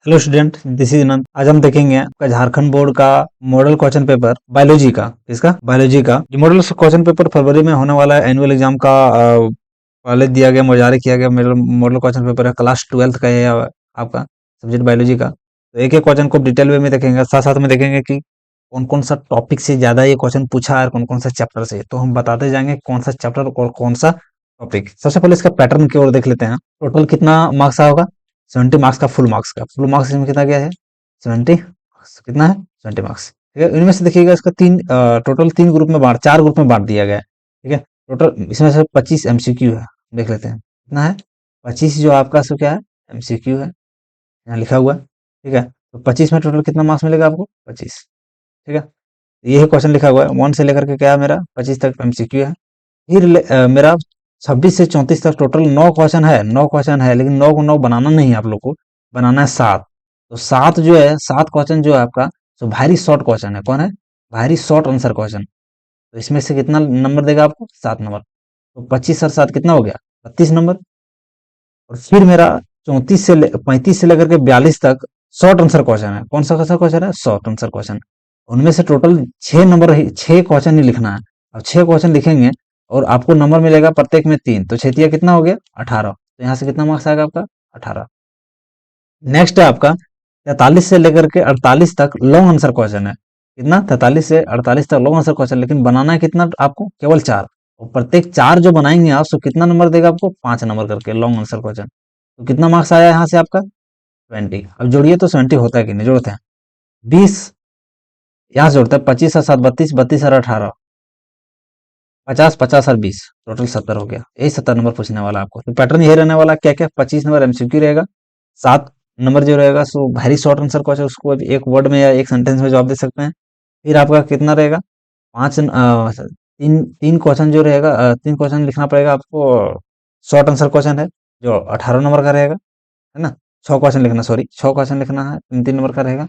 Hello student, this is अनंत। आज हम देखेंगे आपका झारखंड बोर्ड का मॉडल क्वेश्चन पेपर बायोलॉजी का। इसका बायोलॉजी का जो मॉडल क्वेश्चन पेपर फरवरी में होने वाला है एनुअल एग्जाम का पहले दिया गया, जारी किया गया मॉडल क्वेश्चन पेपर है। क्लास 12th का है आपका सब्जेक्ट बायोलॉजी का। तो एक एक क्वेश्चन को डिटेल वे में देखेंगे, साथ साथ में देखेंगे कि कौन कौन सा टॉपिक से ज्यादा ये क्वेश्चन पूछा है और कौन कौन सा चैप्टर से। तो हम बताते जाएंगे कौन सा चैप्टर और कौन सा टॉपिक। सबसे पहले इसका पैटर्न की ओर देख लेते हैं। टोटल कितना मार्क्स आया होगा? 70 मार्क्स का फुल मार्क्स इसमें कितना गया है? 70 कितना है? 70 मार्क्स। ठीक है, इनमें से देखिएगा इसका टोटल तीन ग्रुप में चार ग्रुप में बांट दिया गया है। ठीक है, टोटल इसमें से 25 एमसीक्यू है। देख लेते हैं कितना है। 25 जो आपका सो क्या है? एमसीक्यू है, यहाँ लिखा हुआ है। ठीक है, तो 25 में टोटल कितना मार्क्स मिलेगा आपको? 25। ठीक है, यही क्वेश्चन लिखा हुआ है 1 से लेकर के क्या है मेरा 25 तक एमसीक्यू है। फिर मेरा 26 से 34 तक टोटल 9 क्वेश्चन है। 9 क्वेश्चन है, लेकिन 9 को 9 बनाना नहीं है आप लोग को, बनाना है 7। तो 7 जो है, 7 क्वेश्चन जो है आपका सो वेरी शॉर्ट क्वेश्चन है। कौन है? Very short answer question. तो इसमें से कितना नंबर देगा आपको? 7 नंबर। तो 25 और 7 कितना हो गया? 32 नंबर। और फिर मेरा 35 से लेकर के 42 तक शॉर्ट आंसर क्वेश्चन है। कौन सा कैसा क्वेश्चन है? Short answer question. उनमें से टोटल 6 नंबर ही 6 क्वेश्चन ही लिखना है। अब 6 क्वेश्चन लिखेंगे और आपको नंबर मिलेगा प्रत्येक में 3, तो छेतिया कितना हो गया? 18। तो यहाँ से कितना मार्क्स आएगा आपका? 18। नेक्स्ट है आपका 43 से लेकर के 48 तक लॉन्ग आंसर क्वेश्चन है। कितना? 43 से 48 तक लॉन्ग आंसर क्वेश्चन, लेकिन बनाना है कितना आपको? केवल 4। और प्रत्येक 4 जो बनाएंगे आप तो कितना नंबर देगा आपको? 5 नंबर करके लॉन्ग आंसर क्वेश्चन। तो कितना मार्क्स आया यहाँ से आपका? 20। अब जोड़िए तो 70 होता है कि नहीं? जोड़ते हैं 20, यहाँ से जोड़ते हैं 25 और 7 32, 32 और 18 50, 50 और 20 टोटल 70 हो गया। यही 70 नंबर पूछने वाला आपको। तो पैटर्न यही रहने वाला। क्या क्या? 25 नंबर एमसीक्यू रहेगा, 7 नंबर जो रहेगा so very short answer question, उसको एक वर्ड में या एक सेंटेंस में जवाब दे सकते हैं। फिर आपका कितना रहेगा? तीन तीन क्वेश्चन जो रहेगा, 3 क्वेश्चन लिखना पड़ेगा आपको। शॉर्ट आंसर क्वेश्चन है जो 18 नंबर का रहेगा, है ना। 6 क्वेश्चन लिखना, सॉरी 6 क्वेश्चन लिखना है, 3 नंबर का रहेगा।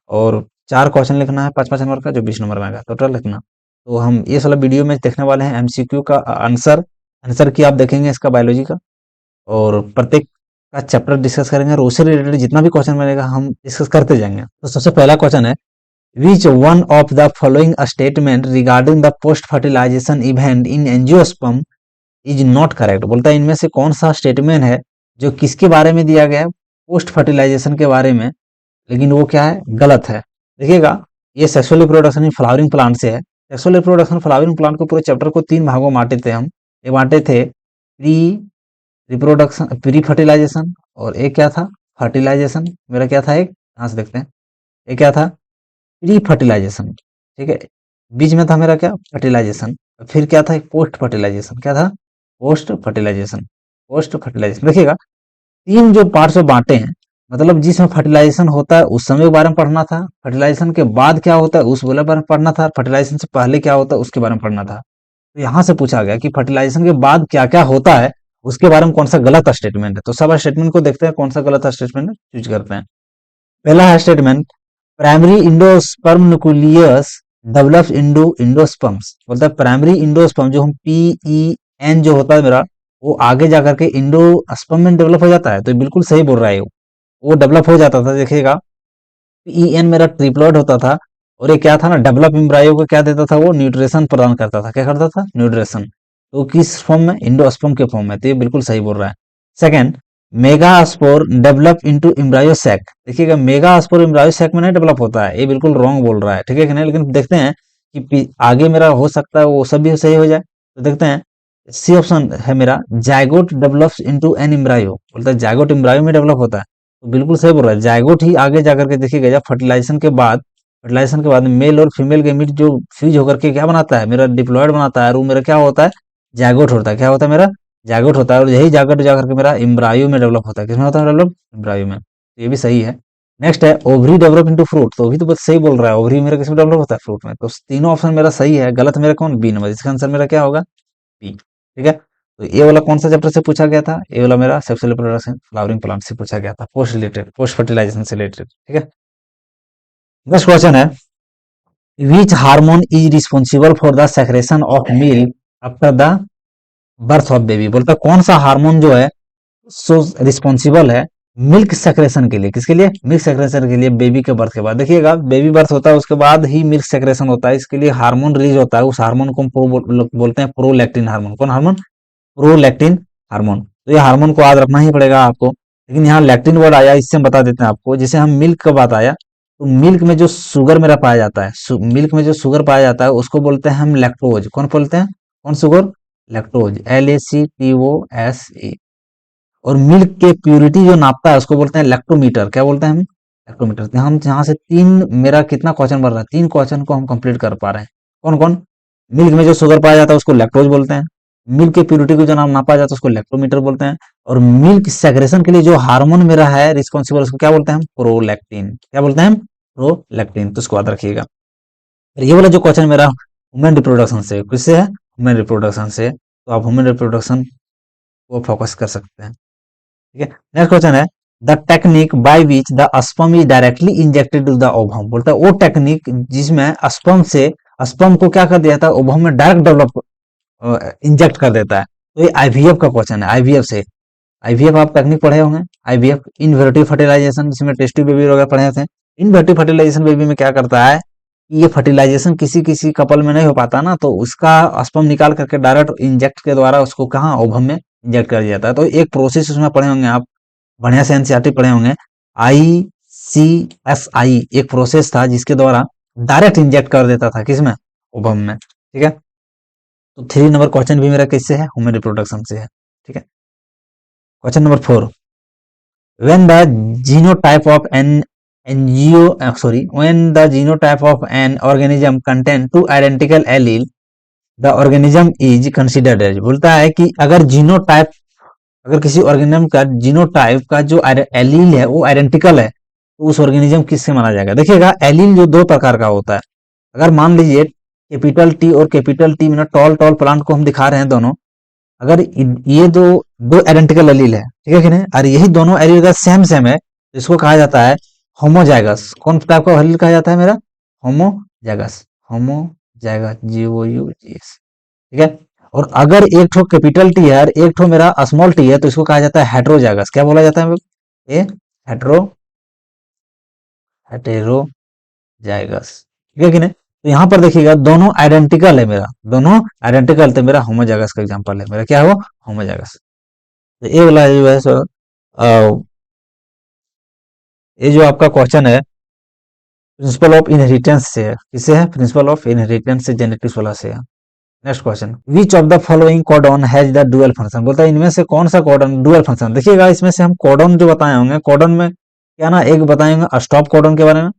और 4 क्वेश्चन लिखना है 5 नंबर का, जो 20 नंबर में आएगा टोटल लिखना। तो हम ये वाला वीडियो में देखने वाले हैं एमसीक्यू का आंसर। आंसर की आप देखेंगे इसका बायोलॉजी का, और प्रत्येक का चैप्टर डिस्कस करेंगे और उससे रिलेटेड जितना भी क्वेश्चन मिलेगा हम डिस्कस करते जाएंगे। तो सबसे पहला क्वेश्चन है, which one of the following statement regarding the post fertilization event in angiosperm is not correct. बोलता है इनमें से कौन सा स्टेटमेंट है जो किसके बारे में दिया गया है? पोस्ट फर्टिलाइजेशन के बारे में, लेकिन वो क्या है? गलत है। देखिएगा, ये sexual reproduction in flowering plant से है। सेक्सुअल रिप्रोडक्शन फ्लावरिंग प्लांट को पूरे चैप्टर को 3 भागों में बांटे थे हम। ये बांटे थे प्री रिप्रोडक्शन, प्री फर्टिलाइजेशन, और एक क्या था? फर्टिलाइजेशन। मेरा क्या था? एक यहाँ से देखते हैं, ये क्या था? Pre fertilization. ठीक है, बीच में था मेरा क्या? फर्टिलाइजेशन। फिर क्या था? एक पोस्ट फर्टिलाइजेशन। क्या था? Post fertilisation. पोस्ट फर्टिलाइजेशन देखिएगा, 3 जो पार्ट्स में बांटे हैं। मतलब जिसमें फर्टिलाइजेशन होता है उस समय के बारे में पढ़ना था, फर्टिलाइजेशन के बाद क्या होता है उस वाले बारे में पढ़ना था, फर्टिलाइजेशन से पहले क्या होता है उसके बारे में पढ़ना था। तो यहाँ से पूछा गया कि फर्टिलाइजेशन के बाद क्या क्या होता है, उसके बारे में कौन सा गलत स्टेटमेंट है। तो सब स्टेटमेंट को देखते हैं कौन सा गलत स्टेटमेंट है, चूज करते हैं। पहला है statement, primary endosperm nucleus develops endo endosperms. बोलता है प्राइमरी इंडोस्पर्म जो हम PEN जो होता है मेरा, वो आगे जाकर के इंडोस्पर्म में डेवलप हो जाता है। तो ये बिल्कुल सही बोल रहा है वो डेवलप हो जाता था। देखिएगा, PEN मेरा ट्रिप्लॉइड होता था, और ये क्या था ना, डेवलप एम्ब्रायो को क्या देता था? वो न्यूट्रिशन प्रदान करता था। क्या करता था? न्यूट्रिशन। तो किस फॉर्म में? इंडोस्पर्म के फॉर्म में। तो ये बिल्कुल सही बोल रहा है। Second, megaspore develop into embryo sac. देखिएगा, मेगास्पोर एम्ब्रायो सैक में नहीं डेवलप होता है, ये बिल्कुल रॉन्ग बोल रहा है। ठीक है कि नहीं? लेकिन देखते हैं कि आगे मेरा हो सकता है वो सब भी सही हो जाए। तो देखते हैं, सी ऑप्शन है मेरा, zygote develops into an embryo. बोलता है जायगोट एम्ब्रायो में डेवलप होता है। तो बिल्कुल सही बोल रहा है, जायगोट ही आगे जाकर के देखिएगा जब फर्टिलाइजेशन के बाद मेल और फीमेल गैमीट जो फ्यूज होकर के क्या बनाता है? मेरा डिप्लॉयड बनाता है, और वो मेरा क्या होता है? जायगोट होता है। क्या होता है? मेरा जायगोट होता है, और यही जायगोट जाकर के मेरा एम्ब्रायो में डेवलप होता है। किसमें होता है डेवलप? एम्ब्रायो में। तो ये भी सही है। नेक्स्ट है, ओवरी डेवलप इनटू फ्रूट। तो भी तो सही बोल रहा है, ओवरी मेरा किसमें डेवलप होता है? फ्रूट में। तो तीनों ऑप्शन मेरा सही है, गलत मेरा कौन? B number. इसका आंसर मेरा क्या होगा? बी। ठीक है, तो ये वाला कौन सा चैप्टर से पूछा गया था? ये वाला मेरा सेक्सुअल रिप्रोडक्शन फ्लावरिंग प्लांट से पूछा गया था, पोस्ट फर्टिलाइजेशन से रिलेटेड। ठीक है, नेक्स्ट क्वेश्चन है, which hormone is responsible for the secretion of milk after the birth of baby. बोलता है कौन सा हार्मोन जो है सो रिस्पॉन्सिबल है मिल्क सेक्रेशन के लिए, किसके लिए? मिल्क सेक्रेशन के लिए, बेबी के बर्थ के बाद। देखिएगा, बेबी बर्थ होता है उसके बाद ही मिल्क सेक्रेशन होता है, इसके लिए हार्मोन रिलीज होता है, उस हार्मोन को हम बोलते हैं प्रोलैक्टिन हार्मोन। कौन हार्मोन? Prolactin hormone. तो ये हार्मोन को याद रखना ही पड़ेगा आपको। लेकिन यहाँ लैक्टिन वर्ड आया, इससे हम बता देते हैं आपको। जैसे हम मिल्क का बात आया, तो मिल्क में जो शुगर मेरा पाया जाता है, मिल्क में जो शुगर पाया जाता है उसको बोलते हैं हम लैक्टोज। कौन बोलते हैं? कौन शुगर? Lactose, LACTOSE। और मिल्क के प्यूरिटी जो नापता है उसको बोलते हैं लैक्टोमीटर। क्या बोलते हैं हम? लैक्टोमीटर। तो हम यहाँ से तीन, मेरा कितना क्वेश्चन बन रहा है? तीन क्वेश्चन को हम कंप्लीट कर पा रहे हैं। कौन कौन? मिल्क में जो शुगर पाया जाता है उसको लैक्टोज बोलते हैं, मिल्क की प्यूरिटी को जो नाम नापा जाता है उसको लैक्टोमीटर बोलते हैं, और मिल्क सेग्रेशन के लिए जो हार्मोन मेरा है रिस्पॉन्सिबल उसको क्या बोलते हैं हम? प्रोलैक्टिन। क्या बोलते हैं हम? प्रोलैक्टिन। तो इसको याद रखिएगा। और ये वाला जो क्वेश्चन मेरा ह्यूमन रिप्रोडक्शन से, किससे है? ह्यूमन रिप्रोडक्शन से। तो आप ह्यूमन रिप्रोडक्शन को फोकस कर सकते हैं। ठीक है। नेक्स्ट क्वेश्चन है, the technique by which the sperm is directly injected to the ovum. बोलता है वो टेक्निक जिसमें स्पर्म से, स्पर्म को क्या कर दिया था? ओवम में डायरेक्ट डेवलप, इंजेक्ट कर देता है। तो ये आईवीएफ का क्वेश्चन है, आईवीएफ से। आईवीएफ आप टेक्निक पढ़े होंगे, आईवीएफ इन्वर्टिव फर्टिलाइजेशन, जिसमें टेस्टी बेबी वगैरह पढ़े थे। इन्वर्टिव फर्टिलाइजेशन बेबी में क्या करता है कि ये फर्टिलाइजेशन किसी किसी कपल में नहीं हो पाता ना, तो उसका स्पर्म निकाल करके डायरेक्ट इंजेक्ट के द्वारा उसको कहाँ? ओवम में इंजेक्ट कर दिया जाता है। तो एक प्रोसेस उसमें पढ़े होंगे आप, बढ़िया से एनसीईआरटी पढ़े होंगे। ICSI एक प्रोसेस था जिसके द्वारा डायरेक्ट इंजेक्ट कर देता था, किसमें? ओवम में। ठीक है। तो 3 नंबर क्वेश्चन भी मेरा किससे है? ह्यूमन रिप्रोडक्शन से है। ठीक है। Question number 4, when the genotype of an when the genotype of an organism contain two identical allele, the organism is considered as। बोलता है कि अगर जीनोटाइप, अगर किसी ऑर्गेनिज्म का जीनोटाइप का जो एलील है वो आइडेंटिकल है, तो उस ऑर्गेनिज्म किससे माना जाएगा? देखिएगा, एलील जो दो प्रकार का होता है। अगर मान लीजिए कैपिटल टी और कैपिटल टी में टॉल टॉल प्लांट को हम दिखा रहे हैं दोनों, अगर ये दो दो आइडेंटिकल एलील है, ठीक है कि नहीं, और यही दोनों एलील का सेम सेम है, तो इसको कहा जाता है होमोजाइगस। कौन टाइप का एलील कहा जाता है मेरा? होमोजाइगस। Homozygous, GOUGS। ठीक है। और अगर एक ठो कैपिटल टी है और एक ठो मेरा स्मॉल टी है, तो इसको कहा जाता है हेट्रोजाइगस। क्या बोला जाता है? ये हेटेरोजाइगस। ठीक है कि नहीं? तो यहाँ पर देखिएगा दोनों आइडेंटिकल है मेरा, दोनों आइडेंटिकल, तो मेरा होमोजाइगस का एग्जांपल है। मेरा क्या हो? होमोजाइगस। तो ये वाला जो है सो, ये जो आपका क्वेश्चन है प्रिंसिपल ऑफ इनहेरिटेंस से है। किससे है? प्रिंसिपल ऑफ इनहेरिटेंस से, जेनेटिक्स वाला से है। Next question, which of the following codon has the dual function. बोलता है इनमें से कौन सा कोडॉन डुअल फंक्शन। देखिएगा, इसमें से हम कोडॉन जो बताए होंगे, कोडॉन में क्या ना, एक बताएंगे स्टॉप कोडॉन के बारे में,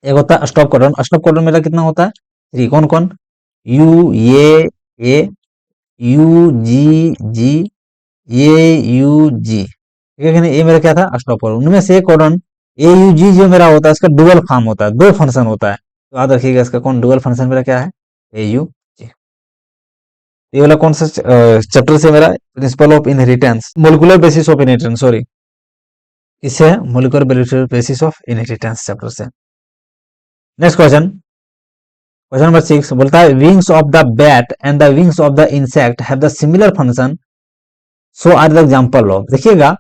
एक होता है स्टॉप कोडॉन। स्टॉप कोडॉन मेरा कितना होता है? 3। कौन कौन? UAA, UGG, AUG। ठीक है कि नहीं? ये मेरा क्या था? Stop codon. उनमें से एक कोडॉन AUG जो मेरा होता है, इसका डुअल फॉर्म होता है, दो फंक्शन होता है। तो याद रखिएगा, इसका कौन डुअल फंक्शन मेरा क्या है? AUG। ये वाला कौन सा चैप्टर से मेरा? Principle of inheritance, molecular basis of inheritance, sorry, इससे है molecular basis of inheritance chapter से। नेक्स्ट क्वेश्चन, क्वेश्चन नंबर 6 बोलता है wings of the bat and the wings of the insect have the similar function, so are the example of. देखिएगा,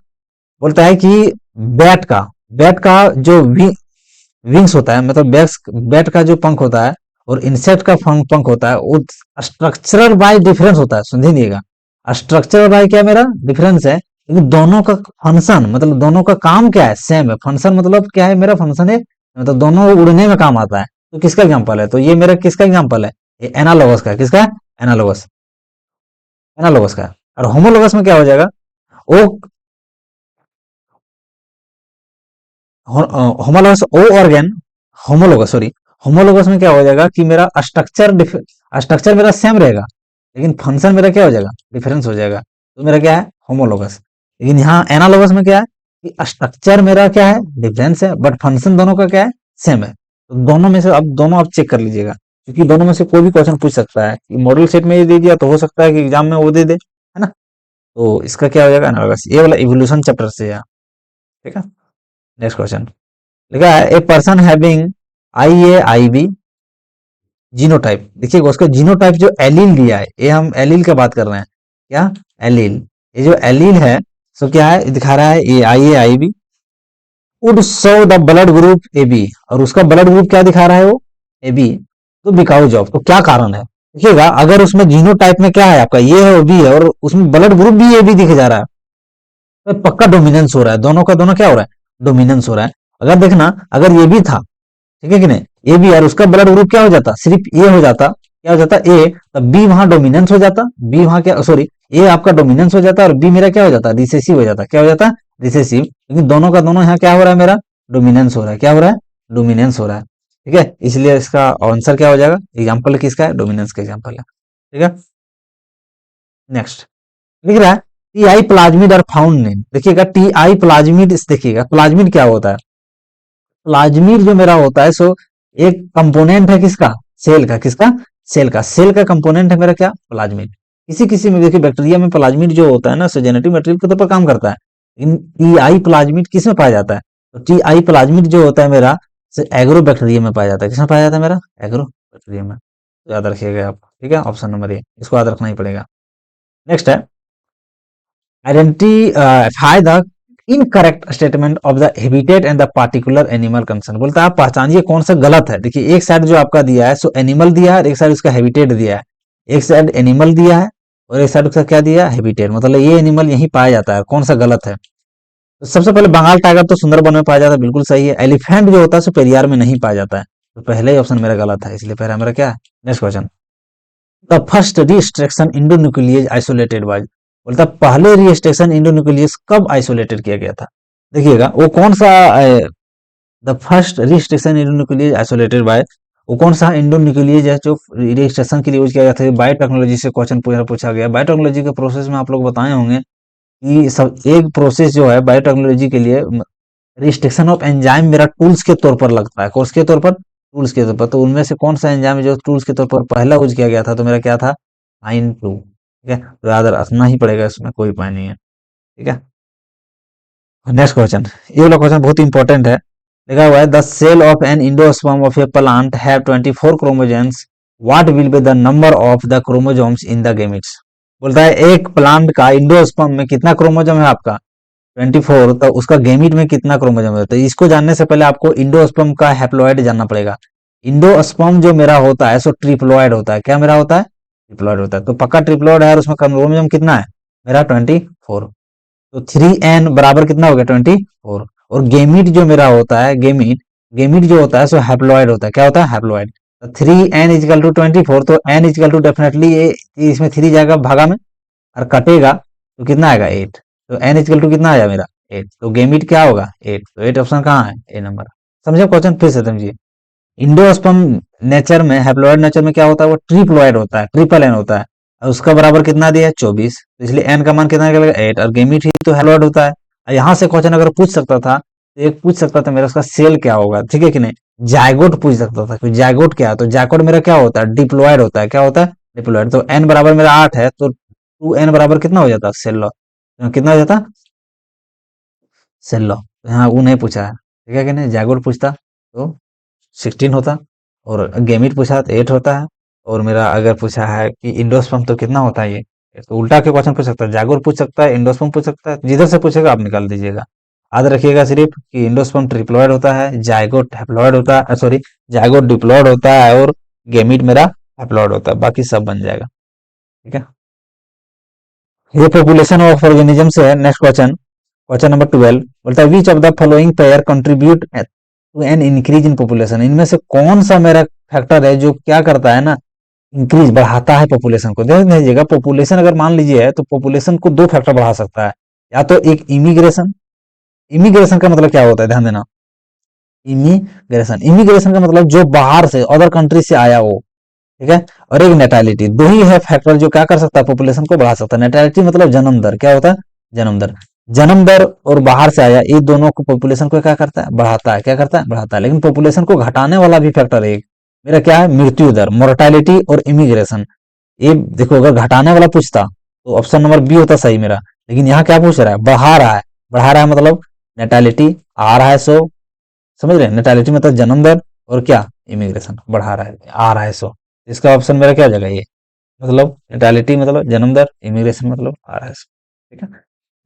बोलता है कि bat का जो विंग्स होता है, मतलब बैट का जो पंख होता है और इंसेक्ट का पंख होता है, वो स्ट्रक्चरल बाय डिफरेंस होता है। सुनिएगा, स्ट्रक्चरल बाय क्या मेरा डिफरेंस है, लेकिन दोनों का फंक्शन, मतलब दोनों का काम क्या है? सेम है। फंक्शन मतलब क्या है? मेरा फंक्शन है, मतलब दोनों उड़ने में काम आता है। तो किसका एग्जांपल है? तो ये मेरा किसका एग्जांपल है? ये एनालोगस का है। किसका है? एनालोगस, एनालोगस का है। और होमोलोगस में क्या हो जाएगा? वो होमोलोगस ओ ऑर्गेन, होमोलोगस, सॉरी, होमोलोगस में क्या हो जाएगा कि मेरा स्ट्रक्चर मेरा सेम रहेगा, लेकिन फंक्शन मेरा क्या हो जाएगा? डिफरेंस हो जाएगा। तो मेरा क्या है? होमोलोगस। लेकिन यहाँ एनालोगस में क्या है कि स्ट्रक्चर मेरा क्या है? डिफरेंस है, बट फंक्शन दोनों का क्या है? सेम है। तो दोनों में से अब दोनों आप चेक कर लीजिएगा, क्योंकि दोनों में से कोई भी क्वेश्चन पूछ सकता है कि मॉडल सेट में ये दे दिया, तो हो सकता है कि एग्जाम में वो दे दे, है ना? तो इसका क्या हो जाएगा? एनालोगस। ये वाला इवोल्यूशन चैप्टर से है। ठीक है। नेक्स्ट क्वेश्चन लिखा है a person having IAIB genotype. देखिएगा, उसका जीनोटाइप जो एलील दिया है, ये हम एलील की बात कर रहे हैं। क्या? एलील। ये जो एलील है सो क्या है दिखा रहा है A I B would show the blood group A B, और उसका ब्लड ग्रुप क्या दिखा रहा है वो ए बी, तो बिकाउज ऑफ, तो क्या कारण है देखिएगा, अगर उसमें जीनो टाइप में क्या है आपका ये है वो बी है, और उसमें ब्लड ग्रुप भी ए बी दिखे जा रहा है, तो पक्का डोमिनेंस हो रहा है, दोनों का दोनों क्या हो रहा है डोमिनेंस हो रहा है। अगर देखना अगर ये भी था, ठीक है कि नहीं, ए बी और उसका ब्लड ग्रुप क्या हो जाता सिर्फ ए हो जाता, क्या हो जाता ए, तब बी वहां डोमिनेंस हो जाता, बी वहां क्या सॉरी ए आपका डोमिनेंस हो जाता और बी मेरा क्या हो जाता रिसेसिव हो जाता, क्या हो जाता रिसेसिव, लेकिन दोनों का दोनों यहाँ क्या हो रहा है मेरा डोमिनेंस हो रहा है, क्या हो रहा है डोमिनेंस हो रहा है, ठीक है, इसलिए इसका आंसर क्या हो जाएगा, एग्जाम्पल किसका है डोमिनेंस का एग्जाम्पल है, ठीक है। नेक्स्ट लिख रहा है टी आई प्लाज्मिड और फाउंड नेम, देखिएगा टी आई प्लाज्मिड, देखिएगा प्लाज्मिड क्या होता है, प्लाज्मिड जो मेरा होता है सो एक कंपोनेंट है किसका सेल का, किसका सेल का कंपोनेंट है मेरा क्या प्लाज्मिड, किसी किसी में देखिए बैक्टीरिया में प्लाज्मिड जो होता है ना सो जेनेटिक मटेरियल के तौर पर काम करता है, इन टी आई प्लाज्मिड किस में पाया जाता है, तो टी आई प्लाज्मिड जो होता है मेरा एग्रो बैक्टीरिया में पाया जाता है, किसमें पाया जाता है मेरा एग्रो बैक्टीरिया में, तो याद रखिएगा आप, ठीक है, ऑप्शन नंबर ए इसको याद रखना ही पड़ेगा। नेक्स्ट है identify the incorrect statement of the habitat and the particular animal concern, बोलता है आप पहचानिए कौन सा गलत है, देखिए एक साइड जो आपका दिया है सो एनिमल दिया है और एक साइड उसका हैबिटेट दिया है, एक साइड एनिमल दिया है और एक साइड उसका क्या दिया है हैबिटेट, मतलब ये एनिमल यहीं पाया जाता है, कौन सा गलत है, तो सबसे पहले बंगाल टाइगर तो सुंदरबन में पाया जाता है, बिल्कुल सही है, एलिफेंट जो होता है सो पेरियार में नहीं पाया जाता है, तो पहले ही ऑप्शन मेरा गलत है, इसलिए पहला मेरा क्या है next question, the first restriction endonuclease isolated by, बोलता पहले रिस्ट्रिक्शन इंडोन्यूक्लियस कब आइसोलेटेड किया गया था, देखिएगा वो कौन सा the first restriction endonuclease isolated by, वो कौन सा इंडोन्यूक्लियेज है जो रिस्ट्रिक्शन के लिए यूज किया गया था, बायोटेक्नोलॉजी से क्वेश्चन पूछा गया, बायोटेक्नोलॉजी के प्रोसेस में आप लोग बताए होंगे कि सब एक प्रोसेस जो है बायोटेक्नोलॉजी के लिए रिस्ट्रिक्शन ऑफ एंजाइम मेरा टूल्स के तौर पर लगता है, कोर्स के तौर पर टूल्स के तौर पर, तो उनमें से कौन सा एंजाइम जो टूल्स के तौर पर पहला यूज किया गया था, तो मेरा क्या था आइन टू, ठीक है, तो याद रखना ही पड़ेगा, इसमें कोई उपाय नहीं है, ठीक है। नेक्स्ट क्वेश्चन, ये वाला क्वेश्चन बहुत इंपॉर्टेंट है, लिखा हुआ है the cell of an endosperm of a plant have 24 chromosomes, what will be the number of the chromosomes in the gametes, बोलता है एक प्लांट का इंडोस्पर्म में कितना क्रोमोसोम है आपका 24, तो उसका गेमिट में कितना क्रोमोसोम है, तो इसको जानने से पहले आपको इंडोस्पर्म का हैप्लॉइड जानना पड़ेगा, इंडोस्पर्म जो मेरा होता है सो ट्रिप्लॉइड होता है, क्या मेरा होता है ट्रिप्लॉइड होता है, तो पक्का ट्रिप्लॉइड है और उसमें क्रोमोसोम कितना है मेरा 24, तो 3n बराबर कितना हो गया 24, और गेमिट जो मेरा होता है गेमिट गेमिट जो होता है सो हैप्लॉइड होता है, क्या होता है हैप्लॉइड, तो 3n इजिकल टू 24, तो n इजिकल टू डेफिनेटली ये इसमें 3 जाएगा भागा में और कटेगा तो कितना आएगा 8, तो n इजिकल टू कितना आया मेरा 8, तो गेमिट क्या होगा 8, तो 8 ऑप्शन कहाँ है ए नंबर, समझे क्वेश्चन फिर से समझिए, इंडोस्पर्म नेचर में हैप्लॉइड नेचर में क्या होता है वो ट्रिप्लॉइड होता है, ट्रिपल एन होता है, और उसका बराबर कितना दिया है 24, तो इसलिए एन का मान कितना निकलेगा 8, और गेमिट ही तो हैप्लॉइड होता है, और यहाँ से क्वेश्चन अगर पूछ सकता था तो एक पूछ सकता था मेरा उसका सेल क्या होगा, ठीक है कि नहीं, जायगोट पूछ सकता था कि जायगोट क्या है, तो जायगोट मेरा क्या होता है डिप्लॉयड होता है, क्या होता है डिप्लॉयड, तो एन बराबर मेरा 8 है तो 2n बराबर कितना हो जाता सेल लॉ, कितना हो जाता सेल लॉ, तो यहाँ वो नहीं पूछा है, ठीक है कि नहीं, जायगोट पूछता तो 16 होता, और गेमिट पूछा तो 8 होता है, और मेरा अगर पूछा है कि इंडोस्पर्म तो कितना होता है ये, तो उल्टा के क्वेश्चन पूछ सकता है, जागोर पूछ सकता है इंडोस्पर्म पूछ सकता है, जिधर से पूछेगा आप निकाल दीजिएगा, याद रखिएगा सिर्फ कि इंडोस्पर्म ट्रिप्लॉइड होता है, जायगोट हैप्लॉइड होता है, सॉरी जायगोट डिप्लॉइड होता है, और गेमिट मेरा हैप्लॉइड होता है, बाकी सब बन जाएगा, ठीक है। ये पॉपुलेशन ऑफ ऑर्गेनिज्म से है। नेक्स्ट क्वेश्चन, क्वेश्चन नंबर 12 बोलता है which of the following pair contribute to an increase in population, इनमें से कौन सा मेरा फैक्टर है जो क्या करता है ना इंक्रीज बढ़ाता है पॉपुलेशन को, देख लीजिएगा पॉपुलेशन अगर मान लीजिए तो पॉपुलेशन को दो फैक्टर बढ़ा सकता है, या तो एक इमिग्रेशन, इमिग्रेशन का मतलब क्या होता है ध्यान देना, इमिग्रेशन इमिग्रेशन का मतलब जो बाहर से अदर कंट्री से आया हो, ठीक है, और एक नेटालिटी, दो ही है फैक्टर जो क्या कर सकता है पॉपुलेशन को बढ़ा सकता है, नेटालिटी मतलब जन्म दर, क्या होता है जन्म दर, जन्म दर और बाहर से आया ये दोनों को पॉपुलेशन को क्या करता है बढ़ाता है, क्या करता है बढ़ाता है, लेकिन पॉपुलेशन को घटाने वाला भी फैक्टर है एक मेरा क्या है मृत्यु दर, मोर्टालिटी और इमिग्रेशन, ये देखो अगर घटाने वाला पूछता तो ऑप्शन नंबर बी होता सही मेरा, लेकिन यहाँ क्या पूछ रहा है बढ़ा रहा है, बढ़ा रहा है मतलब नेटालिटी आ रहा है सो, समझ रहे हैं नेटालिटी मतलब जन्म दर, और क्या इमिग्रेशन बढ़ा रहा है आ रहा है सो, इसका ऑप्शन मेरा क्या जगह ये, मतलब नेटालिटी मतलब जन्म दर, इमिग्रेशन मतलब आ रहा है सो, ठीक है।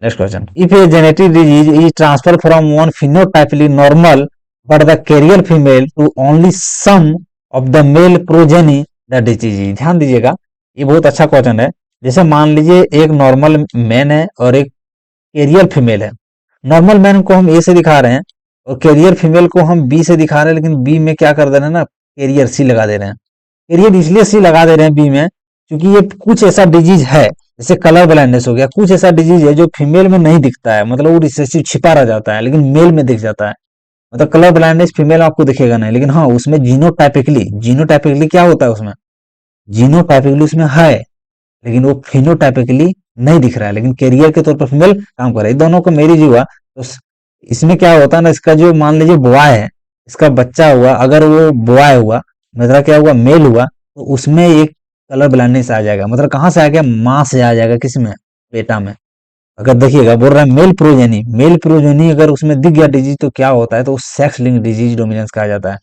Next question, if a genetic disease is transfer from one phenotypically normal but the carrier female to only some of the male progeny the disease. ध्यान दीजिएगा, ये बहुत अच्छा क्वेश्चन है। जैसे मान लीजिए एक नॉर्मल मैन है और एक कैरियर फीमेल है। नॉर्मल मैन को हम ए से दिखा रहे हैं और कैरियर फीमेल को हम बी से दिखा रहे हैं, लेकिन बी में क्या कर दे रहे हैं ना, कैरियर सी लगा दे रहे हैं। कैरियर इसलिए सी लगा दे रहे हैं बी में क्योंकि ये कुछ ऐसा डिजीज है, जैसे कलर ब्लाइंडनेस हो गया, कुछ ऐसा डिजीज है जो फीमेल में नहीं दिखता है, मतलब वो रिसेसिव छिपा रह जाता है, लेकिन मेल में दिख जाता है। मतलब कलर ब्लाइंडनेस फीमेल में आपको दिखेगा नहीं, लेकिन हाँ उसमें जीनोटाइपिकली, जीनोटाइपिकली क्या होता है उसमें, जीनोटाइपिकली उसमें है, लेकिन वो फिनोटाइपिकली नहीं दिख रहा है, लेकिन कैरियर के तौर पर फीमेल काम कर रहा है। दोनों को मैरिज हुआ तो इसमें क्या होता है ना, इसका जो मान लीजिए बॉय है, इसका बच्चा हुआ, अगर वो बॉय हुआ, मतलब क्या हुआ, मेल हुआ, तो उसमें एक कलर ब्लाइंडनेस आ जाएगा। मतलब कहाँ से आ गया, माँ से आ जाएगा, किसमें, बेटा में। अगर देखिएगा बोल रहा है मेल प्रोजेनी, मेल प्रोजेनी अगर उसमें दिख गया डिजीज तो क्या होता है, तो सेक्स लिंक डिजीज डोमिनेंस कहा जाता है।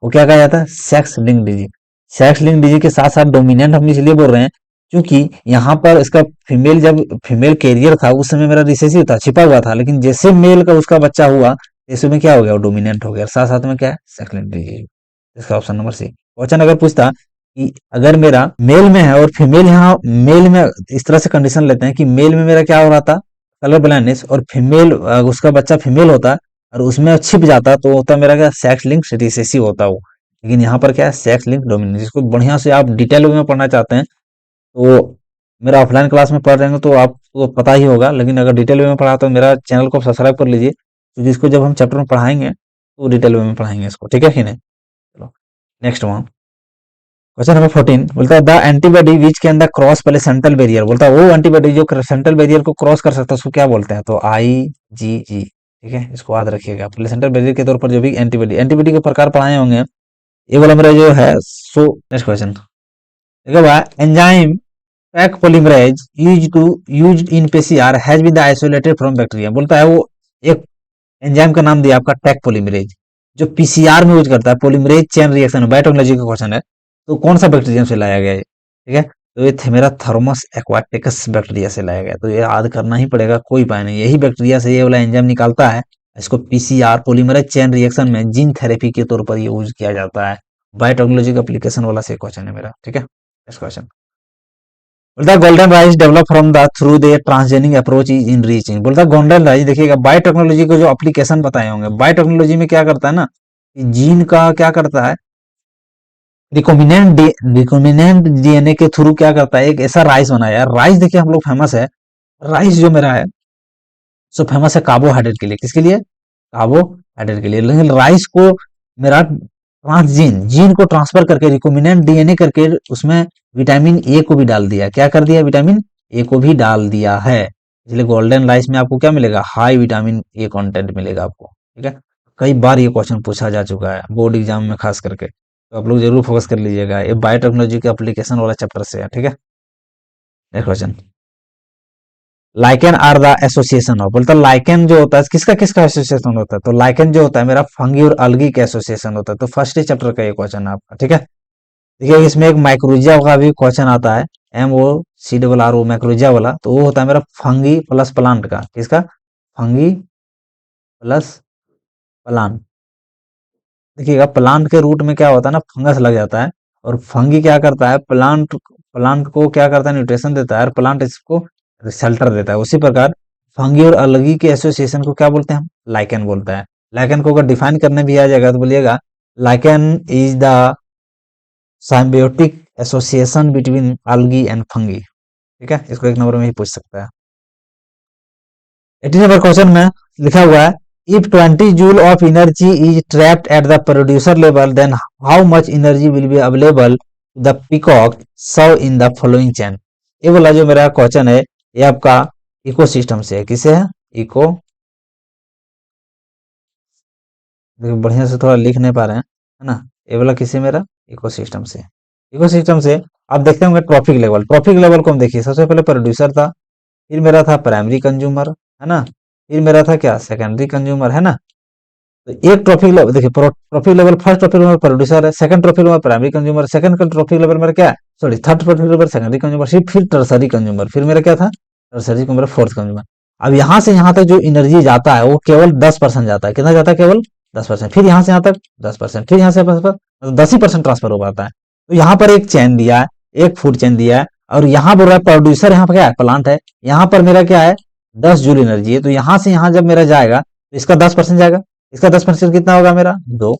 वो क्या कहा जाता है, sex link disease. Sex link disease के साथ साथ डोमिनेंट हम इसलिए बोल रहे हैं क्योंकि यहाँ पर इसका फीमेल, जब फीमेल कैरियर था उस समय मेरा रिसेसिव था, छिपा हुआ था, लेकिन जैसे मेल का उसका बच्चा हुआ ऐसे में क्या हो गया, वो डोमिनेंट हो गया, साथ साथ में क्या है, सेक्स लिंक डिजीज। इसका ऑप्शन नंबर सी। क्वेश्चन अगर पूछता कि अगर मेरा मेल में है और फीमेल, यहाँ मेल में इस तरह से कंडीशन लेते हैं कि मेल में मेरा क्या हो रहा था, कलर ब्लाइंडनेस, और फीमेल उसका बच्चा फीमेल होता और उसमें छिप जाता तो होता मेरा क्या, सेक्स लिंक रिसेसिव होता वो। लेकिन यहाँ पर क्या है, सेक्स लिंक डोमिनेंस। जिसको बढ़िया से आप डिटेल में पढ़ना चाहते हैं तो मेरा ऑफलाइन क्लास में पढ़ रहे हैं तो आपको पता ही होगा, लेकिन अगर डिटेल में पढ़ा तो मेरा चैनल को सब्सक्राइब कर लीजिए, क्योंकि इसको जब हम चैप्टर में पढ़ाएंगे तो डिटेल में पढ़ाएंगे इसको, ठीक है कि नहीं। चलो नेक्स्ट वन, क्वेश्चन नंबर 14 बोलता है the antibody which can the cross placental barrier. बोलता है वो एंटीबॉडी जो प्लेसेंटल बैरियर को क्रॉस कर सकता है उसको क्या बोलते हैं, तो IgG। ठीक है, इसको याद रखिएगा। प्लेसेंटल बैरियर के तौर पर जो भी एंटीबॉडी, एंटीबॉडी के प्रकार पढ़ाए होंगे, ये वाला मेरा जो है। सो नेक्स्ट क्वेश्चन देखो भाई, enzyme Taq polymerase used in PCR has been isolated from bacteria. बोलता है वो एक एंजाइम का नाम दिया आपका टैक पॉलीमरेज, जो पीसीआर में यूज करता है, पॉलीमरेज चेन रिएक्शन, बायोटेक्नोलॉजी का क्वेश्चन है। तो कौन सा बैक्टीरिया से लाया गया है, ठीक है, तो ये मेरा थर्मस एक्वाटिकस बैक्टीरिया से लाया गया। तो ये याद करना ही पड़ेगा, कोई उपाय नहीं। यही बैक्टीरिया से ये वाला एंजाइम निकालता है, इसको पीसीआर पॉलीमरेज चेन रिएक्शन में जीन थेरेपी के तौर पर यूज किया जाता है। बायोटेक्नोलॉजी का एप्लीकेशन वाला से क्वेश्चन है मेरा, ठीक है। नेक्स्ट क्वेश्चन, बोलता है golden rice develop from the through the transgenic approach is in reaching. बोलता है गोल्डन राइस, देखिएगा बायोटेक्नोलॉजी को जो एप्लीकेशन बताए होंगे, बायोटेक्नोलॉजी में क्या करता है ना, जीन का क्या करता है, रिकॉम्बिनेंट डीएनए के थ्रू क्या करता है, एक ऐसा राइस बनाया है। राइस देखिए हम लोग फेमस है, राइस जो मेरा है सो फेमस है कार्बोहाइड्रेट के लिए। किसके लिए, कार्बोहाइड्रेट के लिए। लेकिन राइस को मेरा ट्रांसजीन, जीन को ट्रांसफर करके रिकॉम्बिनेंट डीएनए करके उसमें विटामिन ए को भी डाल दिया। क्या कर दिया, विटामिन ए को भी डाल दिया है। इसलिए गोल्डन राइस में आपको क्या मिलेगा, हाई विटामिन ए कंटेंट मिलेगा आपको, ठीक है। कई बार ये क्वेश्चन पूछा जा चुका है बोर्ड एग्जाम में खास करके, तो आप लोग जरूर फोकस कर लीजिएगा। ये बायोटेक्नोलॉजी के एप्लीकेशन वाला चैप्टर से है, ठीक है। Next question, lichen are the association of. बोलता है लाइकेन जो होता है किसका किसका एसोसिएशन होता है, तो लाइकेन जो होता है मेरा फंगी और अलगी का एसोसिएशन होता है। तो फर्स्ट ही चैप्टर का ये क्वेश्चन है आपका, ठीक है। देखिए इसमें एक माइक्रोजिया का भी क्वेश्चन आता है, MOCRRO माइक्रोजिया वाला, तो वो होता है मेरा फंगी प्लस प्लांट का। किसका, फंगी प्लस प्लांट। देखिएगा प्लांट के रूट में क्या होता है ना, फंगस लग जाता है, और फंगी क्या करता है, प्लांट प्लांट को क्या करता है, न्यूट्रिशन देता है, और प्लांट इसको शेल्टर देता है। उसी प्रकार फंगी और अलगी के एसोसिएशन को क्या बोलते हैं हम, लाइकेन बोलता है। लाइकेन को अगर डिफाइन करने भी आ जाएगा तो बोलिएगा lichen is the symbiotic association between algae and fungi, ठीक है। इसको एक नंबर में ही पूछ सकता है। 18 नंबर क्वेश्चन में लिखा हुआ है if 20 joule of energy is trapped at the producer level then how much energy will be available to the peacock serve in the following chain. ये वाला जो मेरा क्वेश्चन है ये आपका इकोसिस्टम से है। किसे है, इको, देखिए बढ़िया से थोड़ा लिख नहीं पा रहे हैं, है ना। ये वाला किसे, मेरा इकोसिस्टम से। इकोसिस्टम से आप देखते होंगे ट्रॉफिक लेवल, ट्रॉफिक लेवल को हम देखिए, सबसे पहले प्रोड्यूसर था, फिर मेरा था प्राइमरी कंज्यूमर, है ना, फिर मेरा था क्या, सेकेंडरी कंज्यूमर, है ना। तो एक ट्रॉफिक लेवल देखिए, trophic level, first trophic level producer है, second trophic level primary consumer, second trophic level मेरा क्या है, sorry third trophic level secondary consumer, फिर टर्सरी कंज्यूमर, फिर मेरा क्या था, टर्सरी कंज्यूमर, फोर्थ कंज्यूमर। अब यहाँ से यहाँ तक जो एनर्जी जाता है वो केवल 10% जाता है। कितना जाता है? केवल 10%। फिर यहाँ से यहाँ तक 10%, फिर यहाँ से 10%, 10% ट्रांसफर हो पाता है। तो यहाँ पर एक चेन दिया है, एक फूड चेन दिया है, और यहाँ बोल रहा है प्रोड्यूसर यहाँ पर क्या है? प्लांट है। यहाँ पर मेरा क्या है? 10 जूल एनर्जी है। तो यहाँ से यहाँ जब मेरा जाएगा तो इसका 10% जाएगा। इसका 10% कितना होगा? मेरा 2।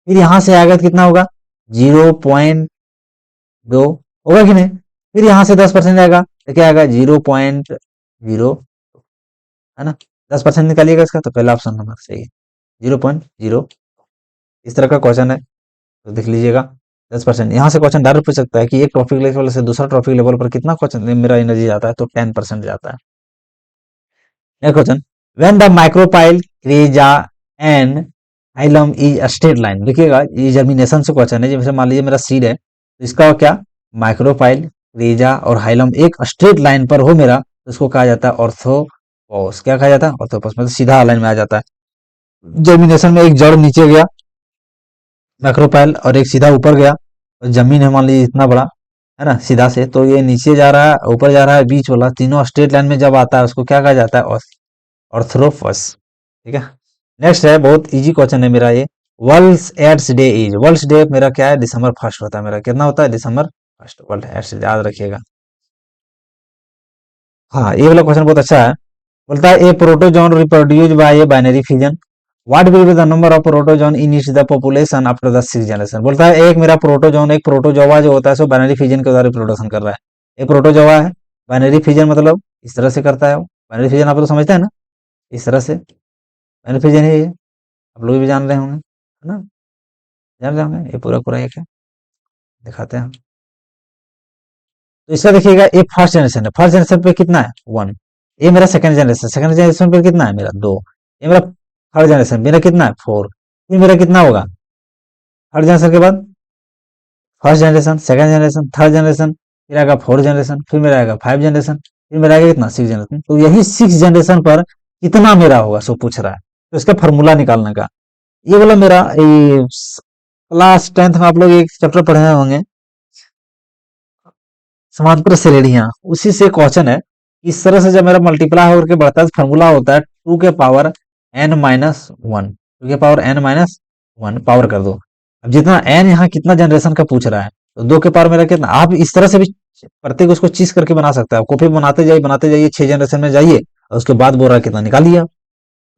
फिर यहाँ से आएगा तो कितना होगा? 0.2 होगा कि नहीं? फिर यहाँ से 10% आएगा तो क्या आएगा? 0.0, है ना? 10% निकालिएगा इसका, तो पहला ऑप्शन हमारा सही है, 0.0। इस तरह का क्वेश्चन है, तो देख लीजिएगा। 10%, यहाँ से क्वेश्चन डायरेक्ट पूछ सकता है कि एक ट्रॉफिक लेवल से दूसरा ट्रॉफिक लेवल पर कितना क्वेश्चन मेरा एनर्जी जाता है, तो 10% जाता है। Next question, when the micropyle chalaza and hilum is straight line. देखिएगा ये जर्मिनेशन से क्वेश्चन है। जैसे मान लीजिए मेरा सीड है, तो इसका क्या? माइक्रोपाइल, क्रेजा और हाइलम एक स्ट्रेट लाइन पर हो मेरा, तो उसको कहा जाता है ऑर्थोपॉस। क्या कहा जाता है? ऑर्थोपॉस, मतलब सीधा लाइन में आ जाता है। जर्मिनेशन में एक जड़ नीचे गया मैक्रोपाइल, और एक सीधा ऊपर गया। और जमीन है मान लीजिए इतना बड़ा, है ना, सीधा से, तो ये नीचे जा रहा है, ऊपर जा रहा है, बीच वाला तीनों स्ट्रेट लाइन में जब आता है उसको क्या कहा जाता है? ऑर्थोपॉस। ठीक है। नेक्स्ट है, बहुत इजी क्वेश्चन है मेरा ये। World AIDS day is. World day मेरा क्या है? दिसंबर 1 होता है मेरा। कितना होता है? दिसंबर 1 वर्ल्ड एड्स डे, याद रखिएगा। हाँ, ये वाला क्वेश्चन बहुत अच्छा है। बोलता है a protozoan reproduce by a binary fission, what will be the number of protozoan in each the population after the 6th generation. बोलता है एक मेरा प्रोटोजोन, एक प्रोटोजोआ जो होता है सो बाइनरी फिजन के द्वारा रिप्रोडक्शन कर रहा है। एक प्रोटोजोआ है, बाइनरी फिजन मतलब इस तरह से करता है वो। बाइनरी फिजन आप लोग समझते हैं ना, इस तरह से बाइनरी फिजन ही है, आप लोग भी जान रहे होंगे, है ना, जान रहे होंगे। ये पूरा पूरा एक है, दिखाते हैं। तो इसका देखिएगा, ये फर्स्ट जनरेशन है। फर्स्ट जनरेशन पे कितना है? 1। ये मेरा सेकंड जनरेशन, सेकंड जनरेशन पे कितना है? मेरा 2। ये मेरा थर्ड जनरेशन, मेरा कितना है? 4। फिर मेरा कितना होगा थर्ड जनरेशन के बाद? First generation, second generation, third generation, फिर आएगा फोर्थ जनरेशन, फिर मेरा आएगा 5 जनरेशन, फिर मेरा आएगा कितना? 6 जनरेशन। तो यही 6 जनरेशन पर कितना मेरा होगा सो पूछ रहा है। तो इसका फॉर्मूला निकालने का, ये वाला मेरा क्लास 10th में आप लोग एक चैप्टर पढ़े होंगे, समांतर श्रेणियां, उसी से क्वेश्चन है। इस तरह से जब मेरा मल्टीप्लाई होकर बढ़ता है तो फॉर्मूला होता है 2 के पावर n-1, 2 के पावर n-1 पावर कर दो। अब जितना n यहाँ कितना जनरेशन का पूछ रहा है, तो 2 के पावर मेरा कितना। आप इस तरह से भी प्रत्येक उसको चीज करके बना सकते हैं। आप कॉपी बनाते जाइए 6 जनरेशन में जाइए, और उसके बाद बोल रहा है कितना निकालिए आप।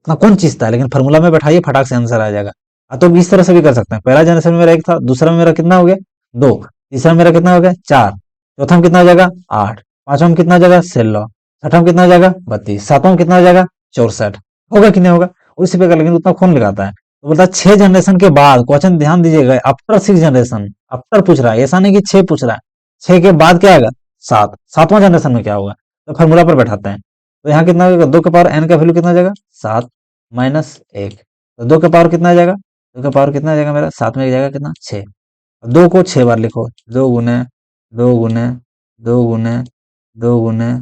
इतना कौन चीज था, लेकिन फॉर्मूला में बैठाइए, फटाक से आंसर आ जाएगा। तो इस तरह से भी कर सकते हैं। पहला जनरेशन में मेरा 1 था, दूसरा में मेरा कितना हो गया? 2, तीसरा में मेरा कितना हो गया? 4, चौथा में कितना हो जाएगा? 8, पांचवा में कितना हो जाएगा? 16, छठा में कितना हो जाएगा? 32, सातवां में कितना हो जाएगा? 64। होगा कि नहीं होगा? उसी पे कर, लेकिन उतना कौन लगाता है। तो बोलता है 6 जनरेशन के बाद, क्वेश्चन ध्यान दीजिएगा, आफ्टर 6 जनरेशन, आफ्टर पूछ रहा है, ऐसा नहीं कि 6 पूछ रहा है। 6 के बाद क्या आएगा? 7, सातवां जनरेशन में क्या होगा? तो फॉर्मूला पर बैठाते हैं। तो यहाँ कितना होगा? 2 के पावर n का वैल्यू कितना हो जाएगा? 7 माइनस 1। तो 2 के पावर कितना आ जाएगा? 2 के पावर कितना आ जाएगा मेरा? 7 में जाएगा कितना? 6। 2 को 6 बार लिखो, 2 गुने 2 गुने 2 गुने 2 गुने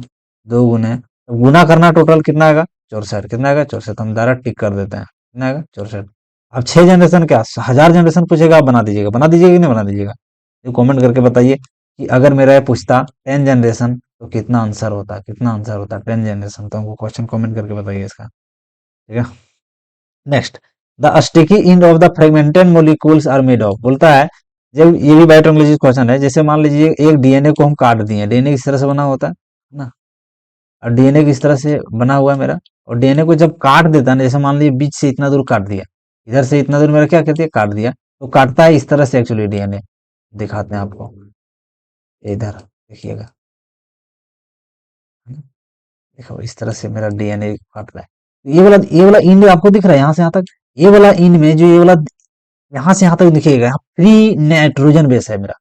2 गुने, तो गुना करना टोटल कितना आएगा? 64। कितना आएगा? 64। हम डायरेक्ट टिक कर देते हैं, कितना आएगा? 64। अब 6 जनरेशन क्या 1000 जनरेशन पूछेगा, आप बना दीजिएगा कि नहीं बना दीजिएगा? ये कमेंट करके बताइए कि अगर मेरा ये पूछता 10 जनरेशन तो कितना आंसर होता, कितना आंसर होता 10 जनरेशन। तो हमको क्वेश्चन कमेंट करके बताइए इसका, ठीक है। Next, the sticky end of the fragmented molecules are made of. बोलता है जब, ये भी बायोटेक्नोलॉजी क्वेश्चन है। जैसे मान लीजिए एक डीएनए को हम काट दिए, डीएनए किस तरह से बना होता है ना, और डीएनए किस तरह से बना हुआ है मेरा, और डीएनए को जब काट देता है ना, जैसे मान लीजिए बीच से इतना दूर काट दिया, इधर से इतना दूर मेरा क्या कहती है? काट दिया। तो काटता है इस तरह से एक्चुअली डीएनए, दिखाते हैं आपको, इधर देखिएगा, है ना? देखो इस तरह से मेरा डीएनए काट रहा है। ये वाला इंड आपको दिख रहा है यहाँ से यहाँ तक। ये वाला इंड में जो ये वाला यहाँ से यहाँ तक दिखेगा, यहाँ फ्री नाइट्रोजन बेस है मेरा।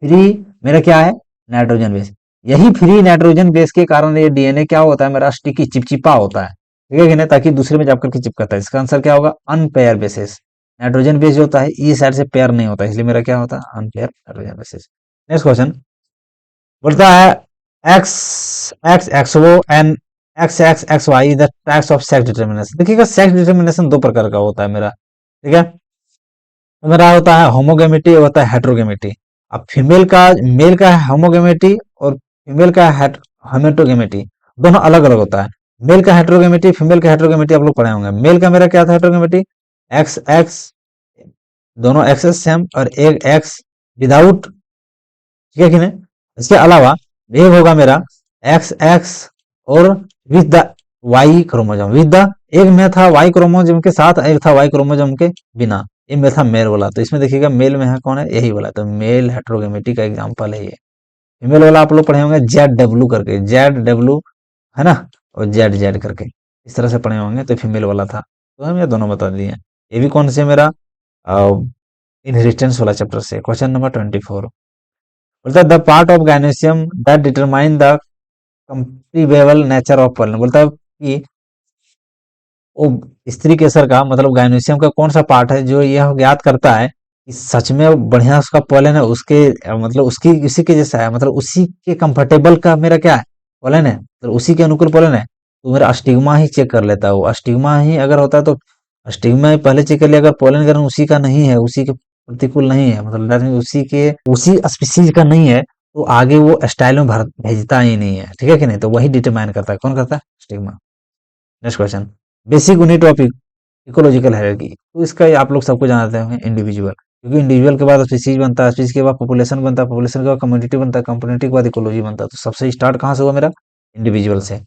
फ्री मेरा क्या है? Nitrogen base. यही फ्री नाइट्रोजन बेस के कारण ये डीएनए क्या होता है मेरा? स्टिकी, चिपचिपा होता है, ठीक है कि नहीं, ताकि दूसरे में जाकर के चिपकता है। इसका आंसर क्या होगा? Unpair basis. नाइट्रोजन बेस जो होता है ये साइड से पेयर नहीं होता, इसलिए मेरा क्या होता है? Unpair nitrogen bases. Next question बोलता है एक्स एक्स एक्स वो and X X X Y the types of sex determination. देखिएगा सेक्स डिटर्मिनेशन 2 प्रकार का होता है मेरा, ठीक है। तो मेरा होता है होमोगेमिटी, होता है हेट्रोगेमिटी। अब फीमेल का, मेल का है होमोगेमिटी, और फीमेल का है हेमेटोगेमिटी, दोनों अलग अलग होता है। मेल का हेटेरोगेमिटी, फीमेल का हेटेरोगेमिटी आप लोग पढ़े होंगे। मेल का मेरा क्या था हेटेरोगेमिटी, एक्स एक्स, दोनों एक्सेस सेम और एक एक्स विदाउट, ठीक है कि नहीं। इसके अलावा एक होगा मेरा एक्स एक्स और with the Y chromosome, with the, एक में था वाई क्रोमोजोम के साथ, एक था वाई क्रोमोजोम के बिना, ये में था मेल वाला। तो इसमें देखिएगा मेल में है कौन है, यही वाला, तो मेल हेटेरोगेमिटी का एग्जांपल है ये। फीमेल वाला आप लोग पढ़े होंगे जेड डब्ल्यू करके, जेड डब्ल्यू, है ना, और जेड जेड करके, इस तरह से पढ़े होंगे। तो फीमेल वाला था, तो हम ये दोनों बता दिए। ये भी कौन से मेरा इनहेरिटेंस वाला चैप्टर से, क्वेश्चन नंबर 24। बोलता है the part of gynoecium that determine the compatible nature of pollen. बोलता है कि वो स्त्री केसर का मतलब गायनेशियम का कौन सा पार्ट है जो यह ज्ञात करता है कि सच में बढ़िया उसका पॉलन है, उसके मतलब उसकी उसी के जैसा है, मतलब उसी के कंफर्टेबल का मेरा क्या है, पॉलन है, तो उसी के अनुकूल पॉलन है। तो मेरा अस्टिग्मा ही चेक कर लेता है, वो अस्टिग्मा ही अगर होता है तो अस्टिग्मा ही पहले चेक कर लिया, अगर पॉलन ग्रहण उसी का नहीं है, उसी के प्रतिकूल नहीं है, मतलब that means उसी स्पीसीज का नहीं है, तो आगे वो स्टाइल में भेजता ही नहीं है, ठीक है कि नहीं। तो वही डिटरमाइन करता है, कौन करता है, stigma. Next question, basic unit topic ecological hierarchy. तो इसका ये आप लोग सबको जानते होंगे, इंडिविजुअल, क्योंकि इंडिविजुअल के बाद स्पीसीज बनता है, स्पीसीज के बाद पॉपुलेशन बनता है, पॉपुलेशन के बाद कम्युनिटी बनता है, कम्युनिटी के बाद इकोलॉजी बनता है। तो सबसे स्टार्ट कहाँ से हुआ मेरा, इंडिविजुअल से।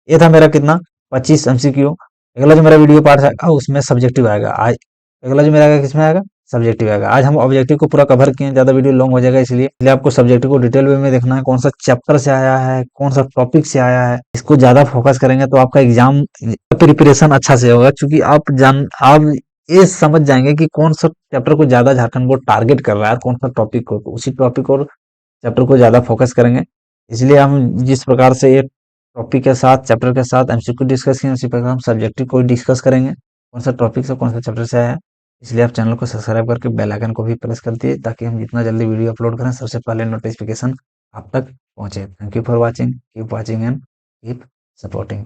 ये था मेरा कितना, 25 एमसीक्यू। अगला जो मेरा वीडियो पार्ट है उसमें सब्जेक्टिव आएगा आज, अगला जो मेरा आएगा किसमें आएगा, सब्जेक्टिव आएगा। आज हम ऑब्जेक्टिव को पूरा कवर किए, ज्यादा वीडियो लॉन्ग हो जाएगा, इसलिए आपको सब्जेक्टिव को डिटेल वे में देखना है, कौन सा चैप्टर से आया है, कौन सा टॉपिक से आया है, इसको ज्यादा फोकस करेंगे तो आपका एग्जाम प्रिपरेशन अच्छा से होगा, क्योंकि आप ये समझ जाएंगे कि कौन सा चैप्टर को ज्यादा झारखंड बोर्ड टारगेट कर रहा है, कौन सा टॉपिक को, तो उसी टॉपिक और चैप्टर को ज्यादा फोकस करेंगे। इसलिए हम जिस प्रकार से ये टॉपिक के साथ चैप्टर के साथ एमसीक्यू डिस्कस किए, उसी प्रकार हम सब्जेक्टिव को डिस्कस करेंगे, कौन सा टॉपिक से कौन सा चैप्टर से आया है। इसलिए आप चैनल को सब्सक्राइब करके बेल आइकन को भी प्रेस कर दिए, ताकि हम जितना जल्दी वीडियो अपलोड करें सबसे पहले नोटिफिकेशन आप तक पहुंचे। Thank you for watching, keep watching and keep supporting.